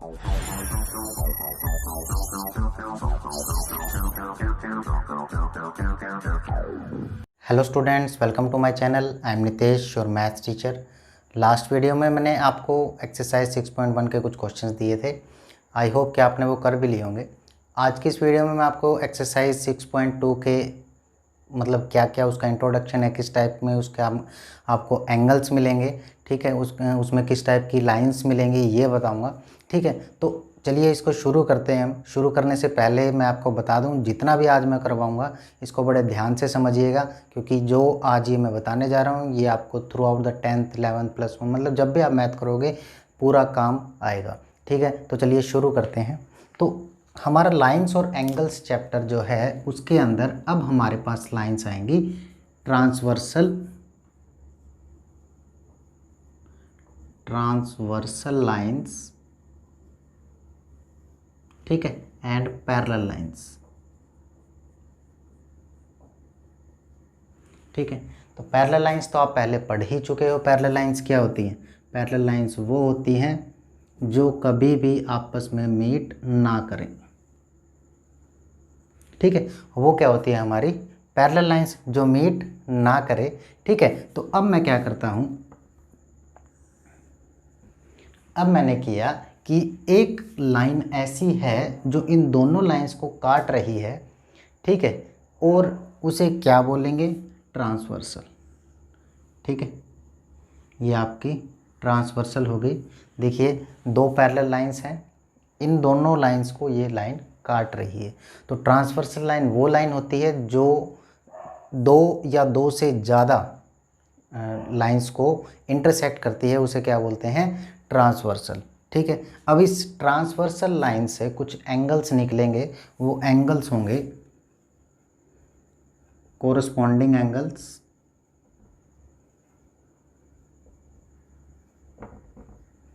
Hello students, welcome to my channel. I am Nitesh, your maths teacher. Last video में मैंने आपको exercise 6.1 के कुछ क्वेश्चंस दिए थे। आई होप कि आपने वो कर भी लिए होंगे। आज की इस वीडियो में मैं आपको एक्सरसाइज 6.2 के मतलब क्या क्या उसका इंट्रोडक्शन है, किस टाइप में उसके आपको एंगल्स मिलेंगे, ठीक है, उसमें किस टाइप की लाइंस मिलेंगी, ये बताऊंगा। ठीक है, तो चलिए इसको शुरू करते हैं। हम शुरू करने से पहले मैं आपको बता दूं, जितना भी आज मैं करवाऊंगा इसको बड़े ध्यान से समझिएगा, क्योंकि जो आज ये मैं बताने जा रहा हूं ये आपको through out the 10th 11th +1 मतलब जब भी आप मैथ करोगे पूरा काम आएगा। ठीक है, तो चलिए शुरू करते हैं। तो हमारा लाइंस और एंगल्स चैप्टर जो है उसके अंदर अब हमारे पास लाइंस आएंगी ट्रांसवर्सल लाइंस, ठीक है, एंड पैरेलल लाइंस। ठीक है, तो पैरेलल लाइंस तो आप पहले पढ़ ही चुके हो। पैरेलल लाइंस क्या होती हैं? पैरेलल लाइंस वो होती हैं जो कभी भी आपस में मीट ना करें। ठीक है, वो क्या होती है हमारी पैरेलल लाइंस, जो मीट ना करे। ठीक है, तो अब मैं क्या करता हूं, अब मैंने किया कि एक लाइन ऐसी है जो इन दोनों लाइंस को काट रही है, ठीक है, और उसे क्या बोलेंगे? ट्रांसवर्सल। ठीक है, ये आपकी ट्रांसवर्सल हो गई। देखिए दो पैरेलल लाइंस हैं, इन दोनों लाइंस को ये लाइन काट रही है। तो ट्रांसवर्सल लाइन वो लाइन होती है जो दो या दो से ज़्यादा लाइंस को इंटरसेक्ट करती है, उसे क्या बोलते हैं? ट्रांसवर्सल। ठीक है, अब इस ट्रांसवर्सल लाइन से कुछ एंगल्स निकलेंगे, वो एंगल्स होंगे कोरस्पॉन्डिंग एंगल्स,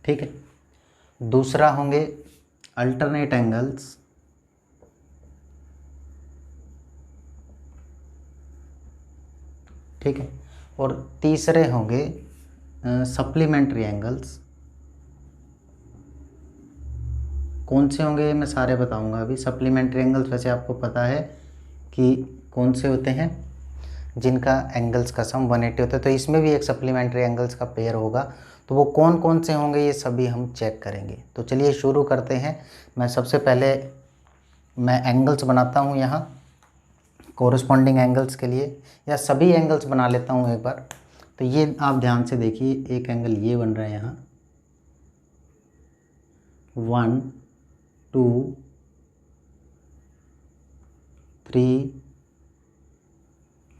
ठीक है। दूसरा होंगे अल्टरनेट एंगल्स, ठीक है, और तीसरे होंगे सप्लीमेंट्री एंगल्स। कौन से होंगे मैं सारे बताऊंगा अभी। सप्लीमेंट्री एंगल्स वैसे आपको पता है कि कौन से होते हैं, जिनका एंगल्स का सम 180 होता है। तो इसमें भी एक सप्लीमेंट्री एंगल्स का पेयर होगा, तो वो कौन कौन से होंगे ये सभी हम चेक करेंगे। तो चलिए शुरू करते हैं। मैं सबसे पहले मैं एंगल्स बनाता हूँ यहाँ कोरस्पॉन्डिंग एंगल्स के लिए, या सभी एंगल्स बना लेता हूँ एक बार। तो ये आप ध्यान से देखिए, एक एंगल ये बन रहा है यहाँ 1 2 3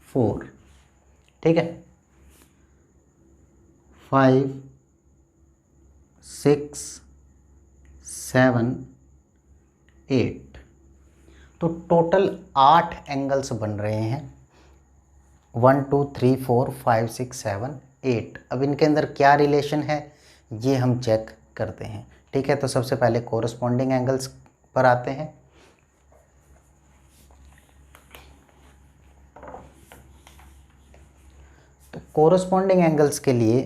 4, ठीक है, 5 6 7 8। तो टोटल 8 एंगल्स बन रहे हैं, 1 2 3 4 5 6 7 8। अब इनके अंदर क्या रिलेशन है ये हम चेक करते हैं। ठीक है, तो सबसे पहले कोरस्पॉन्डिंग एंगल्स पर आते हैं। तो कोरस्पॉन्डिंग एंगल्स के लिए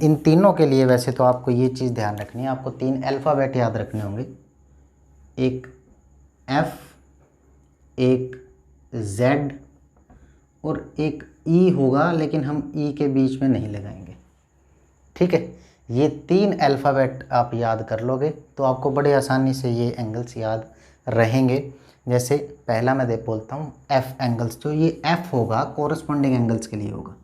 इन तीनों के लिए वैसे तो आपको ये चीज़ ध्यान रखनी है, आपको 3 अल्फ़ाबेट याद रखने होंगे। एक एफ, एक जेड और एक ई होगा, लेकिन हम ई के बीच में नहीं लगाएंगे। ठीक है, ये 3 अल्फ़ाबेट आप याद कर लोगे तो आपको बड़े आसानी से ये एंगल्स याद रहेंगे। जैसे पहला मैं बोलता हूँ एफ एंगल्स, तो ये एफ होगा कोरस्पॉन्डिंग एंगल्स के लिए होगा।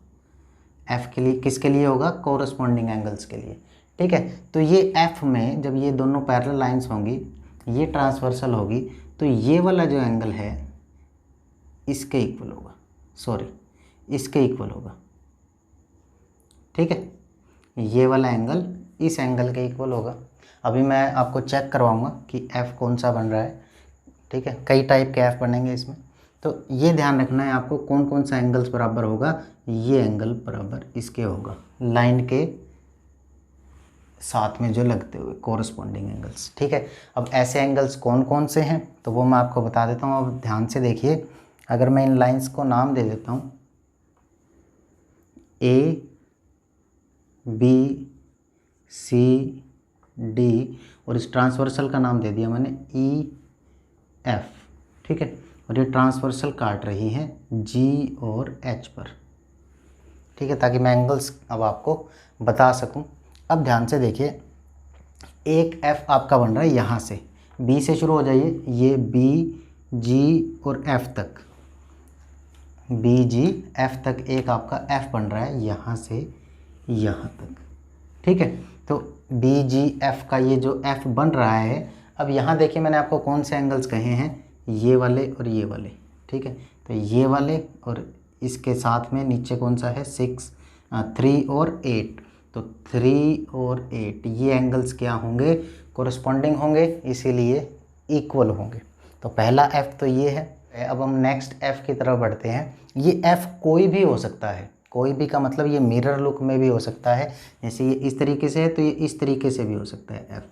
एफ के लिए किसके लिए होगा? कोरस्पॉन्डिंग एंगल्स के लिए। ठीक है, तो ये एफ में जब ये दोनों पैरेलल लाइंस होंगी, ये ट्रांसवर्सल होगी, तो ये वाला जो एंगल है इसके इक्वल होगा, सॉरी इसके इक्वल होगा। ठीक है, ये वाला एंगल इस एंगल के इक्वल होगा। अभी मैं आपको चेक करवाऊंगा कि एफ कौन सा बन रहा है। ठीक है, कई टाइप के एफ बनेंगे इसमें, तो ये ध्यान रखना है आपको कौन कौन सा एंगल्स बराबर होगा। ये एंगल बराबर इसके होगा, लाइन के साथ में जो लगते हुए कोरस्पॉन्डिंग एंगल्स। ठीक है, अब ऐसे एंगल्स कौन कौन से हैं तो वो मैं आपको बता देता हूँ। अब ध्यान से देखिए, अगर मैं इन लाइंस को नाम दे देता हूँ ए बी सी डी, और इस ट्रांसवर्सल का नाम दे दिया मैंने ई एफ, ठीक है। और ये ट्रांसवर्सल काट रही है जी और एच पर, ठीक है, ताकि मैं एंगल्स अब आपको बता सकूं। अब ध्यान से देखिए, एक एफ आपका बन रहा है यहाँ से, बी से शुरू हो जाइए, ये बी जी और एफ तक, बी जी एफ तक एक आपका एफ बन रहा है यहाँ से यहाँ तक, ठीक है। तो बी जी एफ का ये जो एफ बन रहा है, अब यहाँ देखिए मैंने आपको कौन से एंगल्स कहे हैं, ये वाले और ये वाले, ठीक है। तो ये वाले और इसके साथ में नीचे कौन सा है, 6, 3 और 8, तो 3 और 8 ये एंगल्स क्या होंगे, कोरस्पॉन्डिंग होंगे, इसीलिए इक्वल होंगे। तो पहला एफ तो ये है। अब हम नेक्स्ट एफ की तरफ बढ़ते हैं। ये एफ कोई भी हो सकता है, कोई भी का मतलब ये मिरर लुक में भी हो सकता है, जैसे ये इस तरीके से है तो ये इस तरीके से भी हो सकता है एफ,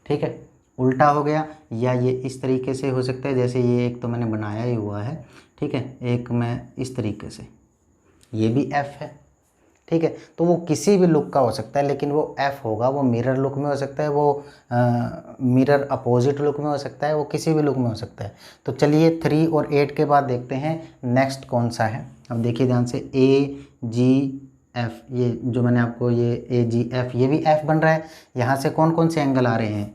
ठीक है, उल्टा हो गया, या ये इस तरीके से हो सकता है, जैसे ये एक तो मैंने बनाया ही हुआ है, ठीक है, एक मैं इस तरीके से, ये भी एफ है, ठीक है। तो वो किसी भी लुक का हो सकता है, लेकिन वो एफ होगा, वो मिरर लुक में हो सकता है, वो मिरर अपोजिट लुक में हो सकता है, वो किसी भी लुक में हो सकता है। तो चलिए 3 और 8 के बाद देखते हैं नेक्स्ट कौन सा है। अब देखिए ध्यान से, ए जी एफ, ये जो मैंने आपको ये ए जी एफ, ये भी एफ बन रहा है। यहाँ से कौन कौन से एंगल आ रहे हैं,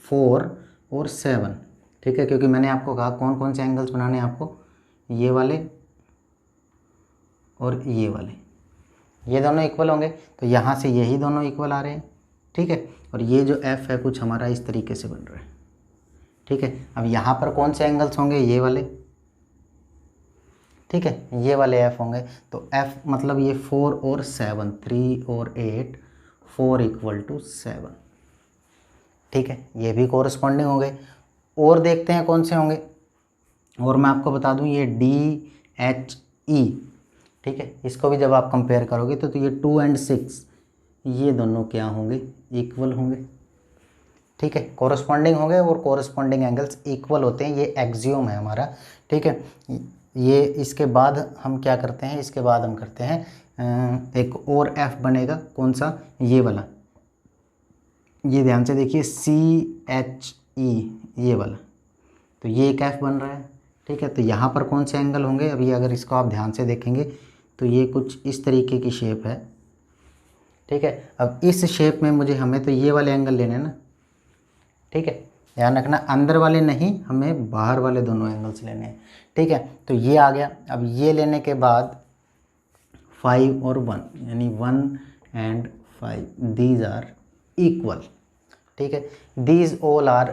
4 और 7, ठीक है, क्योंकि मैंने आपको कहा कौन कौन से एंगल्स बनाने हैं आपको, ये वाले और ये वाले, ये दोनों इक्वल होंगे, तो यहाँ से यही दोनों इक्वल आ रहे हैं, ठीक है। और ये जो एफ है कुछ हमारा इस तरीके से बन रहा है, ठीक है। अब यहाँ पर कौन से एंगल्स होंगे, ये वाले, ठीक है, ये वाले एफ होंगे। तो एफ मतलब ये 4 और 7, 3 और 8, 4 = 7, ठीक है, ये भी कोरस्पॉन्डिंग हो गए। और देखते हैं कौन से होंगे, और मैं आपको बता दूं ये डी एच ई, ठीक है, इसको भी जब आप कंपेयर करोगे तो ये 2 और 6 ये दोनों क्या होंगे, इक्वल होंगे, ठीक है, कोरस्पॉन्डिंग होंगे, और कोरस्पॉन्डिंग एंगल्स इक्वल होते हैं, ये एक्सियोम है हमारा, ठीक है। ये इसके बाद हम क्या करते हैं, इसके बाद हम करते हैं एक और एफ बनेगा, कौन सा, ये वाला, ये ध्यान से देखिए, सी एच ई, ये वाला, तो ये एक एफ बन रहा है, ठीक है। तो यहाँ पर कौन से एंगल होंगे, अभी अगर इसको आप ध्यान से देखेंगे तो ये कुछ इस तरीके की शेप है, ठीक है। अब इस शेप में हमें तो ये वाले एंगल लेने हैं ना, ठीक है, ध्यान रखना, अंदर वाले नहीं, हमें बाहर वाले दोनों एंगल्स लेने हैं, ठीक है। तो ये आ गया। अब ये लेने के बाद 5 और 1, यानी 1 and 5, दीज आर इक्वल, ठीक है। These all are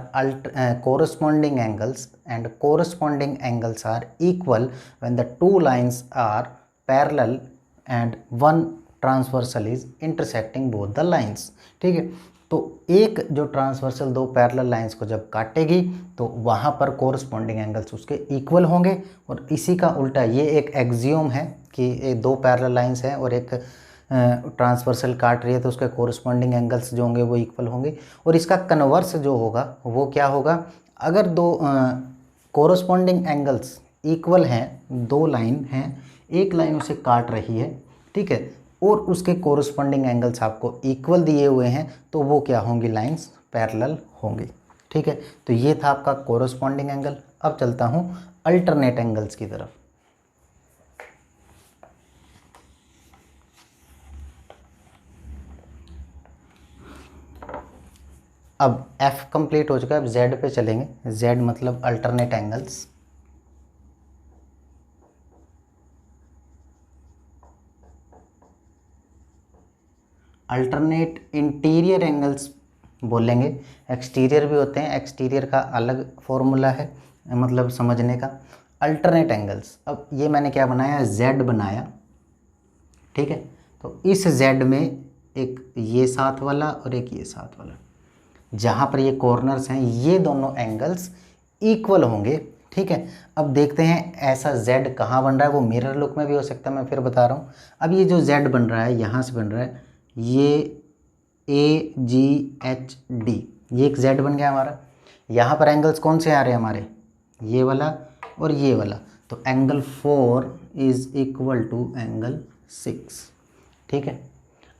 corresponding angles, and corresponding angles are equal when the two lines are parallel and one transversal is intersecting both the lines, ठीक है। तो एक जो ट्रांसवर्सल दो पैरेलल लाइंस को जब काटेगी तो वहाँ पर कोरस्पॉन्डिंग एंगल्स उसके इक्वल होंगे। और इसी का उल्टा ये एक एक्सियोम है कि दो पैरेलल लाइंस हैं और एक ट्रांसवर्सल काट रही है, तो उसके कोरस्पॉन्डिंग एंगल्स जो होंगे वो इक्वल होंगे। और इसका कन्वर्स जो होगा वो क्या होगा, अगर दो कोरस्पॉन्डिंग एंगल्स इक्वल हैं, दो लाइन हैं, एक लाइन उसे काट रही है, ठीक है, और उसके कोरस्पॉन्डिंग एंगल्स आपको इक्वल दिए हुए हैं, तो वो क्या होंगी, लाइंस पैरेलल होंगी, ठीक है। तो ये था आपका कोरस्पॉन्डिंग एंगल। अब चलता हूँ अल्टरनेट एंगल्स की तरफ। अब F कंप्लीट हो चुका है, अब Z पे चलेंगे। Z मतलब alternate angles. Alternate interior angles बोलेंगे, एक्सटीरियर भी होते हैं, एक्सटीरियर का अलग फॉर्मूला है मतलब समझने का। अल्टरनेट एंगल्स, अब ये मैंने क्या बनाया, Z बनाया, ठीक है। तो इस Z में एक ये साथ वाला और एक ये साथ वाला, जहाँ पर ये कॉर्नर्स हैं, ये दोनों एंगल्स इक्वल होंगे, ठीक है। अब देखते हैं ऐसा Z कहाँ बन रहा है, वो मिरर लुक में भी हो सकता है, मैं फिर बता रहा हूँ। अब ये जो Z बन रहा है, यहाँ से बन रहा है, ये AGHD, ये एक Z बन गया हमारा। यहाँ पर एंगल्स कौन से आ रहे हैं हमारे, ये वाला और ये वाला, तो एंगल 4 = एंगल 6, ठीक है।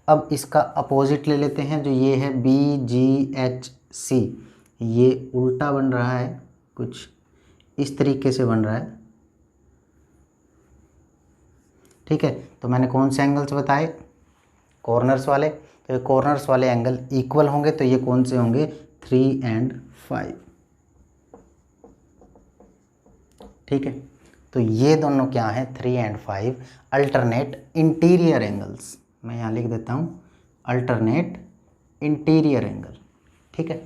अब इसका अपोजिट ले लेते हैं, जो ये है BGH सी, ये उल्टा बन रहा है, कुछ इस तरीके से बन रहा है। ठीक है, तो मैंने कौन से एंगल्स बताए, कॉर्नर्स वाले। तो ये कॉर्नर्स वाले एंगल इक्वल होंगे, तो ये कौन से होंगे, 3 और 5। ठीक है, तो ये दोनों क्या है, 3 और 5 अल्टरनेट इंटीरियर एंगल्स। मैं यहाँ लिख देता हूँ अल्टरनेट इंटीरियर एंगल। ठीक है,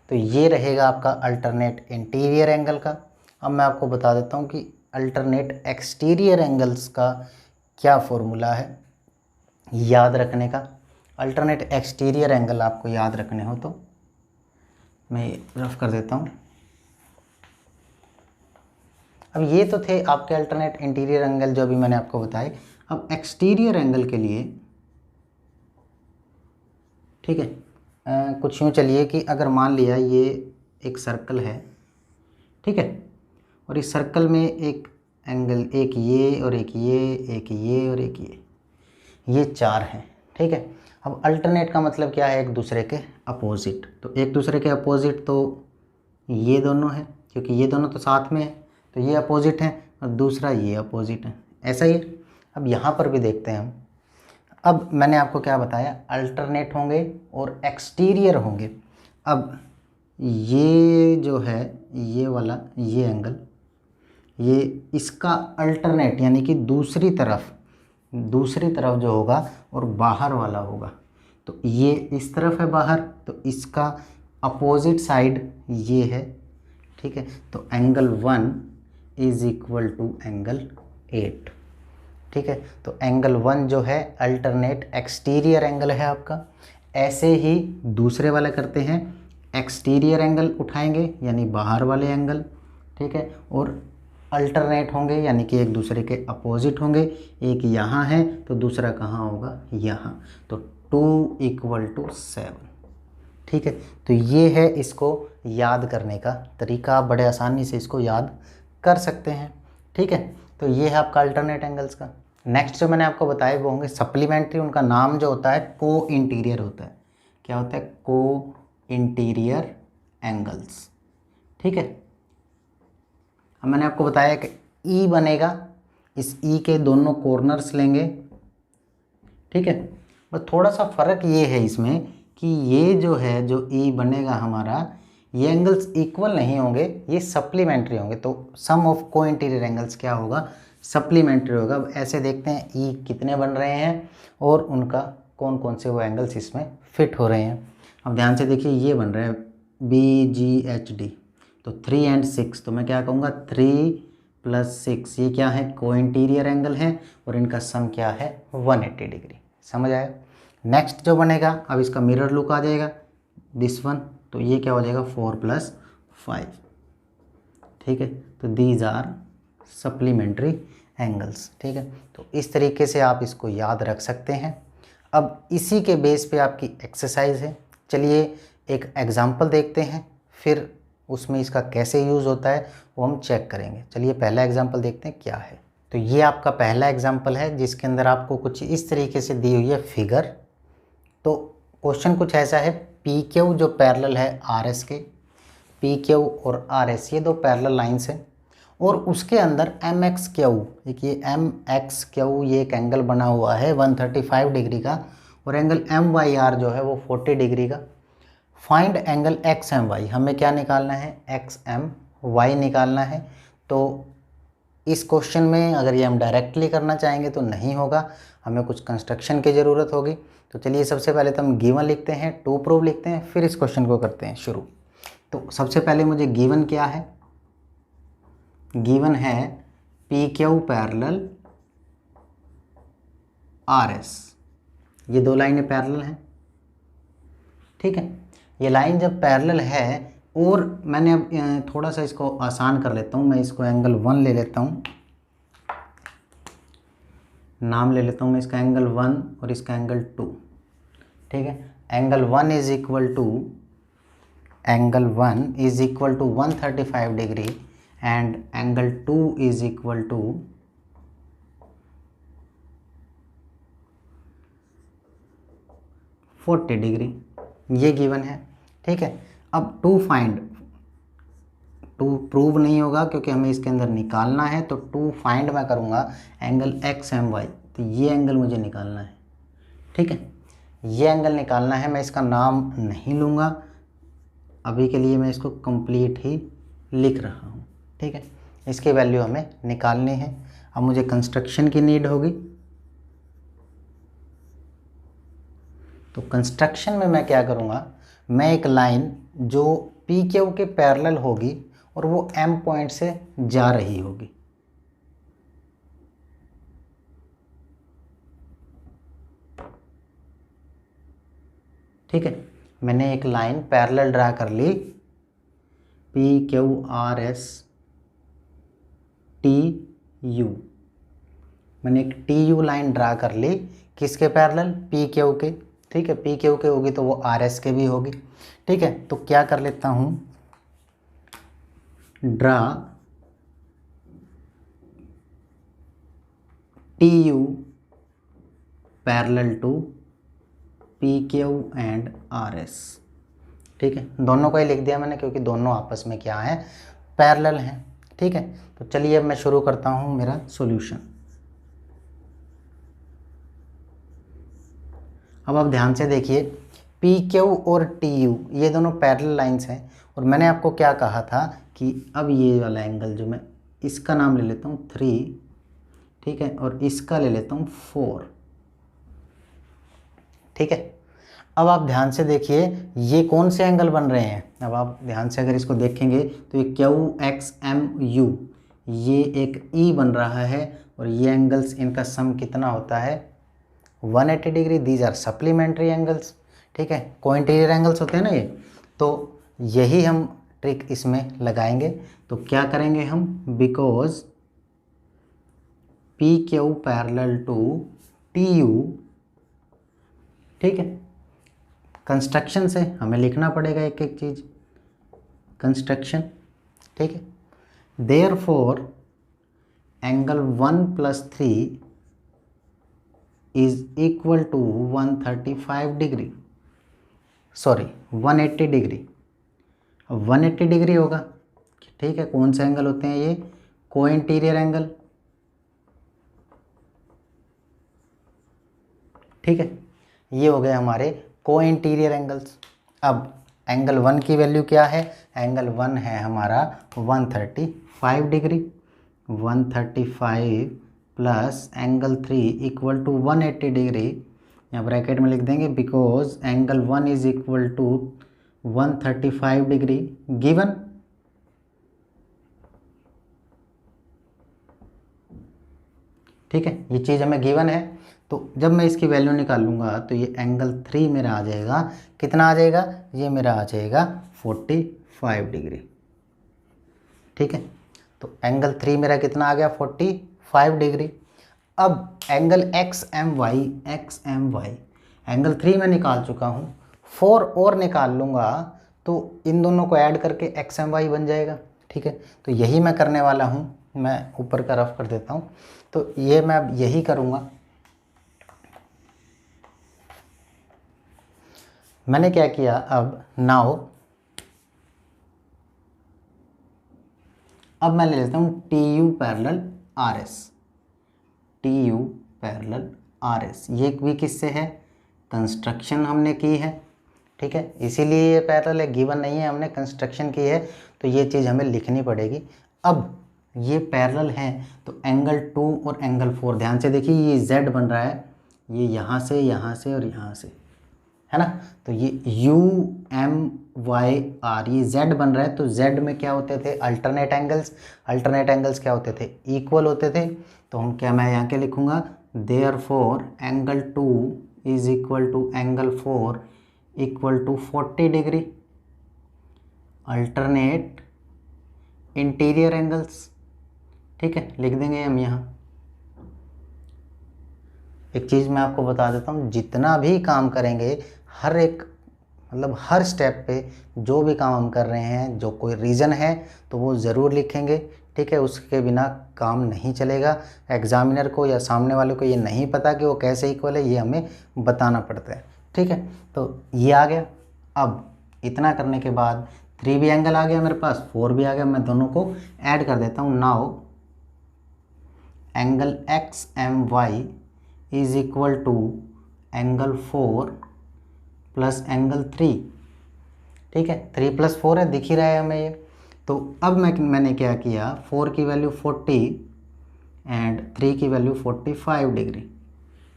तो ये रहेगा आपका अल्टरनेट इंटीरियर एंगल का। अब मैं आपको बता देता हूँ कि अल्टरनेट एक्सटीरियर एंगल्स का क्या फॉर्मूला है याद रखने का। अल्टरनेट एक्सटीरियर एंगल आपको याद रखने हो तो मैं रफ कर देता हूँ। अब ये तो थे आपके अल्टरनेट इंटीरियर एंगल जो अभी मैंने आपको बताए। अब एक्सटीरियर एंगल के लिए, ठीक है, कुछ यूँ चलिए कि अगर मान लिया ये एक सर्कल है, ठीक है, और इस सर्कल में एक एंगल, एक ये और एक ये, एक ये और एक ये 4 हैं। ठीक है, अब अल्टरनेट का मतलब क्या है, एक दूसरे के अपोजिट। तो एक दूसरे के अपोजिट तो ये दोनों हैं, क्योंकि ये दोनों तो साथ में है, तो ये अपोजिट हैं, और दूसरा ये अपोजिट है, ऐसा ही है। अब यहाँ पर भी देखते हैं हम। अब मैंने आपको क्या बताया, अल्टरनेट होंगे और एक्सटीरियर होंगे। अब ये जो है, ये वाला ये एंगल, ये इसका अल्टरनेट यानी कि दूसरी तरफ जो होगा और बाहर वाला होगा। तो ये इस तरफ है बाहर, तो इसका अपोजिट साइड ये है। ठीक है, तो angle 1 is equal to angle 8। ठीक है, तो एंगल 1 जो है अल्टरनेट एक्सटीरियर एंगल है आपका। ऐसे ही दूसरे वाला करते हैं, एक्सटीरियर एंगल उठाएंगे यानी बाहर वाले एंगल। ठीक है, और अल्टरनेट होंगे यानी कि एक दूसरे के अपोजिट होंगे। एक यहाँ है तो दूसरा कहाँ होगा, यहाँ। तो 2 = 7। ठीक है, तो ये है इसको याद करने का तरीका, आप बड़े आसानी से इसको याद कर सकते हैं। ठीक है, तो ये है आपका अल्टरनेट एंगल्स का। नेक्स्ट जो मैंने आपको बताया वो होंगे सप्लीमेंट्री। उनका नाम जो होता है को इंटीरियर होता है। क्या होता है, को इंटीरियर एंगल्स। ठीक है, अब मैंने आपको बताया कि ई बनेगा, इस ई के दोनों कॉर्नर्स लेंगे। ठीक है, बस थोड़ा सा फ़र्क ये है इसमें कि ये जो है, जो ई बनेगा हमारा, ये एंगल्स इक्वल नहीं होंगे, ये सप्लीमेंट्री होंगे। तो सम ऑफ को इंटीरियर एंगल्स क्या होगा, सप्लीमेंट्री होगा। अब ऐसे देखते हैं ई कितने बन रहे हैं और उनका कौन कौन से वो एंगल्स इसमें फिट हो रहे हैं। अब ध्यान से देखिए, ये बन रहे हैं BGHD, तो 3 और 6, तो मैं क्या कहूँगा 3 + 6, ये क्या है, को इंटीरियर एंगल है और इनका सम क्या है 180 डिग्री। समझ आया। नेक्स्ट जो बनेगा, अब इसका मिरर लुक आ जाएगा दिस वन, तो ये क्या हो जाएगा 4 + 5। ठीक है, तो दीज आर सप्लीमेंट्री एंगल्स। ठीक है, तो इस तरीके से आप इसको याद रख सकते हैं। अब इसी के बेस पे आपकी एक्सरसाइज है। चलिए एक एग्जांपल देखते हैं, फिर उसमें इसका कैसे यूज़ होता है वो हम चेक करेंगे। चलिए पहला एग्जांपल देखते हैं क्या है। तो ये आपका पहला एग्जांपल है जिसके अंदर आपको कुछ इस तरीके से दी हुई है फिगर। तो क्वेश्चन कुछ ऐसा है, PQ जो पैरेलल है RS के, PQ और RS ये दो पैरेलल लाइंस हैं, और उसके अंदर MXQ, देखिए MXQ ये एक एंगल बना हुआ है 135 डिग्री का, और एंगल MYR जो है वो 40 डिग्री का। फाइंड एंगल XMY, हमें क्या निकालना है, XMY निकालना है। तो इस क्वेश्चन में अगर ये हम डायरेक्टली करना चाहेंगे तो नहीं होगा, हमें कुछ कंस्ट्रक्शन की ज़रूरत होगी। तो चलिए सबसे पहले तो हम गिवन लिखते हैं, टू प्रूव लिखते हैं, फिर इस क्वेश्चन को करते हैं शुरू। तो सबसे पहले मुझे गिवन क्या है, गिवन है PQ पैरेलल RS, ये दो लाइनें पैरेलल हैं। ठीक है, ये लाइन जब पैरेलल है, और मैंने अब थोड़ा सा इसको आसान कर लेता हूँ, मैं इसको एंगल 1 ले लेता हूँ, नाम ले लेता हूँ मैं इसका एंगल 1 और इसका एंगल 2। ठीक है, angle 1 is equal to 135 degree and angle 2 is equal to 40 degree, ये गिवन है। ठीक है, अब टू फाइंड, टू प्रूव नहीं होगा क्योंकि हमें इसके अंदर निकालना है, तो टू फाइंड मैं करूँगा एंगल एक्स एम वाई, तो ये एंगल मुझे निकालना है। ठीक है, ये एंगल निकालना है। मैं इसका नाम नहीं लूँगा अभी के लिए, मैं इसको कंप्लीट ही लिख रहा हूँ। ठीक है, इसकी वैल्यू हमें निकालनी है। अब मुझे कंस्ट्रक्शन की नीड होगी, तो कंस्ट्रक्शन में मैं क्या करूँगा, मैं एक लाइन जो पी क्यू के पैरेलल होगी और वो एम पॉइंट से जा रही होगी। ठीक है, मैंने एक लाइन पैरेलल ड्रा कर ली, P Q R S T U, मैंने एक टी यू लाइन ड्रा कर ली, किसके पैरेलल, पी क्यू के। ठीक है, पी क्यू के होगी तो वो आर एस के भी होगी। ठीक है, तो क्या कर लेता हूँ, draw T U parallel to P Q and R S. ठीक है, दोनों को ही लिख दिया मैंने क्योंकि दोनों आपस में क्या है, पैरेलल हैं। ठीक है, तो चलिए अब मैं शुरू करता हूँ मेरा सॉल्यूशन। अब आप ध्यान से देखिए, पी क्यू और टी यू ये दोनों पैरेलल लाइंस हैं, और मैंने आपको क्या कहा था कि अब ये वाला एंगल जो मैं इसका नाम ले लेता हूँ 3, ठीक है, और इसका ले लेता हूँ 4। ठीक है, अब आप ध्यान से देखिए ये कौन से एंगल बन रहे हैं। अब आप ध्यान से अगर इसको देखेंगे तो ये क्यू एक्स एम यू, ये एक ई बन रहा है, और ये एंगल्स इनका सम कितना होता है, 180 degree. These are supplementary angles. ठीक है, कोइंटीरियर एंगल्स होते हैं ना ये, तो यही हम ट्रिक इसमें लगाएंगे। तो क्या करेंगे हम, because P Q parallel to T U, ठीक है, कंस्ट्रक्शन से हमें लिखना पड़ेगा एक एक चीज़, कंस्ट्रक्शन। ठीक है, therefore angle 1+3 is equal to 135 degree, sorry 180 degree. अब 180 डिग्री होगा। ठीक है, कौन से एंगल होते हैं ये, कोइंटीरियर एंगल। ठीक है, ये हो गए हमारे कोइंटीरियर एंगल्स। अब एंगल 1 की वैल्यू क्या है, एंगल 1 है हमारा 135 degree, 135 plus angle 3 equal to 180 degree. यहाँ ब्रैकेट में लिख देंगे because angle 1 is equal to 135 degree given. ठीक है, ये चीज़ हमें गिवन है, तो जब मैं इसकी वैल्यू निकालूंगा तो ये एंगल 3 मेरा आ जाएगा, कितना आ जाएगा, ये मेरा आ जाएगा 45 डिग्री। ठीक है, तो एंगल 3 मेरा कितना आ गया, 45 डिग्री। अब angle X M Y, angle 3 मैं निकाल चुका हूँ, 4 और निकाल लूँगा तो इन दोनों को ऐड करके एक्स एम वाई बन जाएगा। ठीक है, तो यही मैं करने वाला हूँ। मैं ऊपर का रफ कर देता हूँ, तो ये मैं अब यही करूँगा। मैंने क्या किया, अब नाउ अब मैं ले लेता हूँ T U parallel are S, T U parallel R S. ये भी किससे है, कंस्ट्रक्शन हमने की है। ठीक है, इसीलिए ये पैरेलल है, गिवन नहीं है, हमने कंस्ट्रक्शन की है, तो ये चीज़ हमें लिखनी पड़ेगी। अब ये पैरेलल हैं तो एंगल 2 और एंगल 4 ध्यान से देखिए, ये Z बन रहा है, ये यहाँ से और यहाँ से, है ना, तो ये U M Y R ये Z बन रहा है। तो Z में क्या होते थे, अल्टरनेट एंगल्स। अल्टरनेट एंगल्स क्या होते थे, इक्वल होते थे। तो हम क्या, मैं यहाँ क्या लिखूँगा, therefore angle 2 is equal to angle 4 equal to 40 degree alternate interior angles. ठीक है, लिख देंगे हम यहाँ। एक चीज़ मैं आपको बता देता हूँ, जितना भी काम करेंगे, हर एक मतलब हर स्टेप पे जो भी काम हम कर रहे हैं, जो कोई रीज़न है तो वो ज़रूर लिखेंगे। ठीक है, उसके बिना काम नहीं चलेगा। एग्जामिनर को या सामने वाले को ये नहीं पता कि वो कैसे इक्वल है, ये हमें बताना पड़ता है। ठीक है, तो ये आ गया। अब इतना करने के बाद 3 भी एंगल आ गया मेरे पास, 4 भी आ गया, मैं दोनों को ऐड कर देता हूँ। Now angle X M Y is equal to angle 4 plus angle 3। ठीक है, 3 + 4 है, दिख ही रहा है हमें ये। तो अब मैंने क्या किया, 4 की वैल्यू 40 एंड 3 की वैल्यू 45 डिग्री।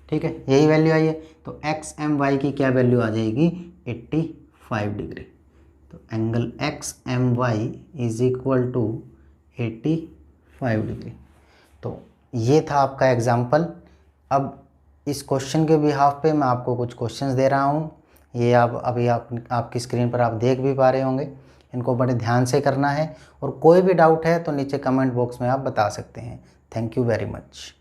ठीक है, यही वैल्यू आई है। तो एक्स एम वाई की क्या वैल्यू आ जाएगी, 85 डिग्री। तो angle X M Y is equal to 85 degree. तो ये था आपका एग्जाम्पल। अब इस क्वेश्चन के बिहाफ पे मैं आपको कुछ क्वेश्चंस दे रहा हूँ। ये आपकी स्क्रीन पर आप देख भी पा रहे होंगे। इनको बड़े ध्यान से करना है, और कोई भी डाउट है तो नीचे कमेंट बॉक्स में आप बता सकते हैं। Thank you very much.